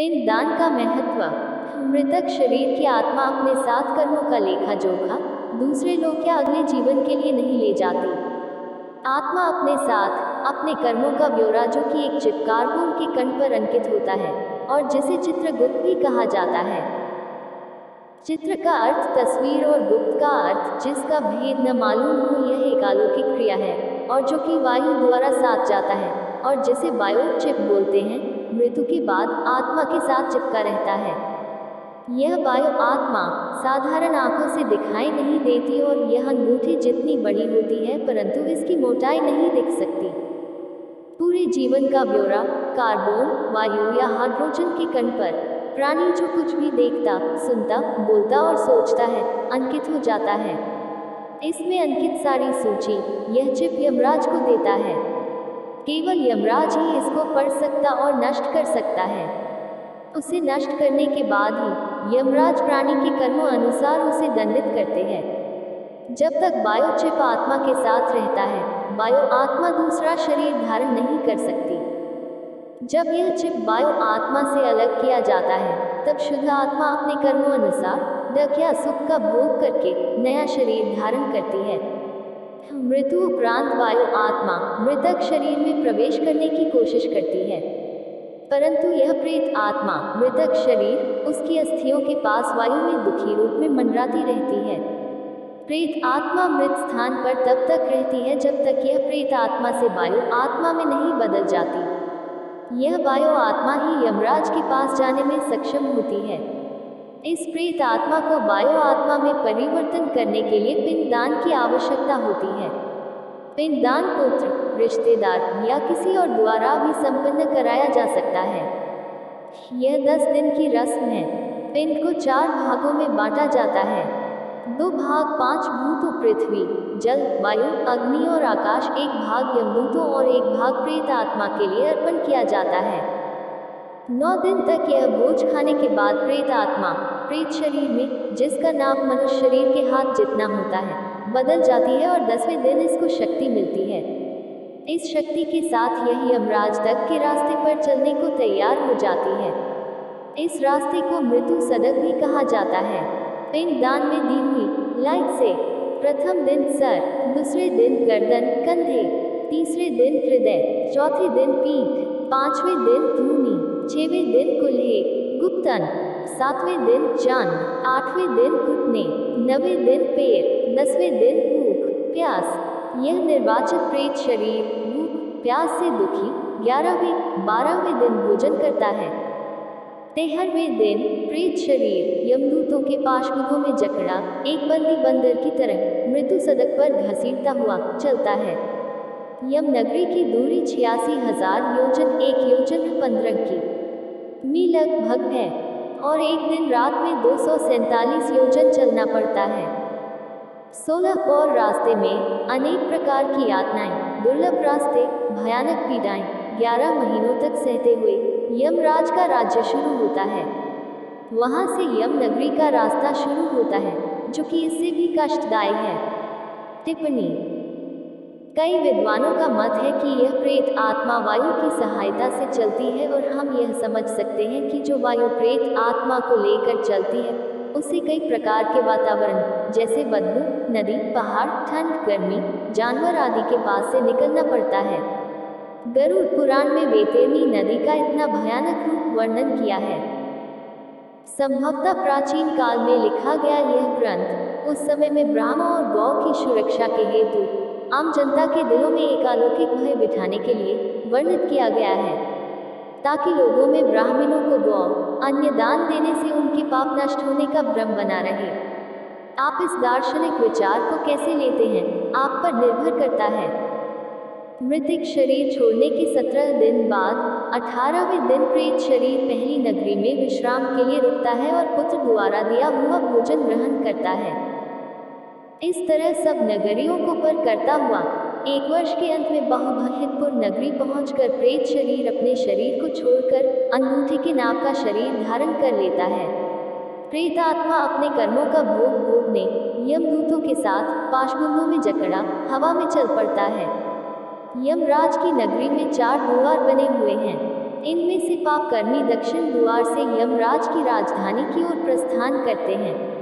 पिंडदान का महत्व। मृतक शरीर की आत्मा अपने साथ कर्मों का लेखा जोखा दूसरे लोग या अगले जीवन के लिए नहीं ले जाती। आत्मा अपने साथ अपने कर्मों का ब्यौरा, जो कि एक चिप कार्बन के कण पर अंकित होता है और जिसे चित्रगुप्त भी कहा जाता है। चित्र का अर्थ तस्वीर और गुप्त का अर्थ जिसका भेद न मालूम हो। यह एक अलौकिक क्रिया है और जो कि वायु द्वारा साथ जाता है और जिसे बायोचिप बोलते हैं। मृत्यु के बाद आत्मा के साथ चिपका रहता है। यह बायो आत्मा साधारण आंखों से दिखाई नहीं देती और यह अंगूठी जितनी बड़ी होती है, परंतु इसकी मोटाई नहीं दिख सकती। पूरे जीवन का ब्यौरा कार्बन, वायु या हाइड्रोजन के कण पर प्राणी जो कुछ भी देखता, सुनता, बोलता और सोचता है, अंकित हो जाता है। इसमें अंकित सारी सूची यह चिप यमराज को देता है। केवल यमराज ही इसको पढ़ सकता और नष्ट कर सकता है। उसे नष्ट करने के बाद ही यमराज प्राणी के कर्मों अनुसार उसे दंडित करते हैं। जब तक बायोचिप आत्मा के साथ रहता है, बायो आत्मा दूसरा शरीर धारण नहीं कर सकती। जब यह चिप बायो आत्मा से अलग किया जाता है, तब शुद्ध आत्मा अपने कर्मों अनुसार दुख या सुख का भोग करके नया शरीर धारण करती है। मृत्यु उपरांत बायो आत्मा मृतक शरीर में प्रवेश करने की कोशिश करती है, परंतु यह प्रेत आत्मा मृतक शरीर उसकी अस्थियों के पास वायु में दुखी रूप में मंडराती रहती है। प्रेत आत्मा मृत स्थान पर तब तक रहती है जब तक यह प्रेत आत्मा से वायु आत्मा में नहीं बदल जाती। यह वायु आत्मा ही यमराज के पास जाने में सक्षम होती है। इस प्रेत आत्मा को वायु आत्मा में परिवर्तन करने के लिए पिंडदान की आवश्यकता होती है। पिंडदान पुत्र, रिश्तेदार या किसी और द्वारा भी संपन्न कराया जा सकता है। यह 10 दिन की रस्म है। पिंड को 4 भागों में बांटा जाता है। 2 भाग 5 भूतों पृथ्वी, जल, वायु, अग्नि और आकाश, 1 भाग यमदूतों और 1 भाग प्रेत आत्मा के लिए अर्पण किया जाता है। 9 दिन तक यह भोज खाने के बाद प्रेत आत्मा प्रेत शरीर में, जिसका नाम मनुष्य शरीर के हाथ जितना होता है, बदल जाती है और 10वें दिन इसको शक्ति मिलती है। इस शक्ति के साथ यह यमराज तक के रास्ते पर चलने को तैयार हो जाती है। इस रास्ते को मृत्यु सदक भी कहा जाता है। पिंडदान में दी हुई लाइट से प्रथम दिन सर, दूसरे दिन गर्दन, कंधे, तीसरे दिन हृदय, चौथे दिन पीठ, 5वें दिन धूनी, 6वें दिन कुल्हे, गुप्तन, 7वें दिन जान, 8वें दिन घुटने, 9वें दिन पैर, 10वें दिन भूख प्यास। यह निर्वाचित प्रेत शरीर भूख प्यास से दुखी 11वें 12वें दिन भोजन करता है। 13वें दिन प्रेत शरीर यमदूतों के पाशमुखों में जकड़ा एक बंदी बंदर की तरह मृत्यु सदक पर घसीटता हुआ चलता है। यम नगरी की दूरी 86,000 योजन 1 योजन 15 की मी लगभग है और एक दिन रात में 247 योजन चलना पड़ता है। 16 पौर रास्ते में अनेक प्रकार की यातनाएं, दुर्लभ रास्ते, भयानक पीड़ाएं, 11 महीनों तक सहते हुए यमराज का राज्य शुरू होता है। वहां से यम नगरी का रास्ता शुरू होता है, जो कि इससे भी कष्टदायी है। टिप्पणी: कई विद्वानों का मत है कि यह प्रेत आत्मा वायु की सहायता से चलती है और हम यह समझ सकते हैं कि जो वायु प्रेत आत्मा को लेकर चलती है, उसे कई प्रकार के वातावरण जैसे बदबू, नदी, पहाड़, ठंड, गर्मी, जानवर आदि के पास से निकलना पड़ता है। गरुड़ पुराण में वैतरणी नदी का इतना भयानक रूप वर्णन किया है। संभवतः प्राचीन काल में लिखा गया यह ग्रंथ उस समय में ब्राह्मण और गौ की सुरक्षा के हेतु आम जनता के दिलों में एक अलौकिक भय बिठाने के लिए वर्णित किया गया है, ताकि लोगों में ब्राह्मणों को गौ अन्य दान देने से उनके पाप नष्ट होने का भ्रम बना रहे। आप इस दार्शनिक विचार को कैसे लेते हैं, आप पर निर्भर करता है। मृतिक शरीर छोड़ने के 17 दिन बाद 18वें दिन प्रेत शरीर पहली नगरी में विश्राम के लिए रुकता है और पुत्र द्वारा दिया हुआ भोजन ग्रहण करता है। इस तरह सब नगरियों को पर करता हुआ 1 वर्ष के अंत में बहुभयपुर नगरी पहुंचकर प्रेत शरीर अपने शरीर को छोड़कर अंगूठी के नाप का शरीर धारण कर लेता है। प्रेत आत्मा अपने कर्मों का भोग भोगने यमदूतों के साथ पाशबंधों में जकड़ा हवा में चल पड़ता है। यमराज की नगरी में 4 द्वार बने हुए हैं। इनमें से पाप कर्मी दक्षिण द्वार से यमराज की राजधानी की ओर प्रस्थान करते हैं।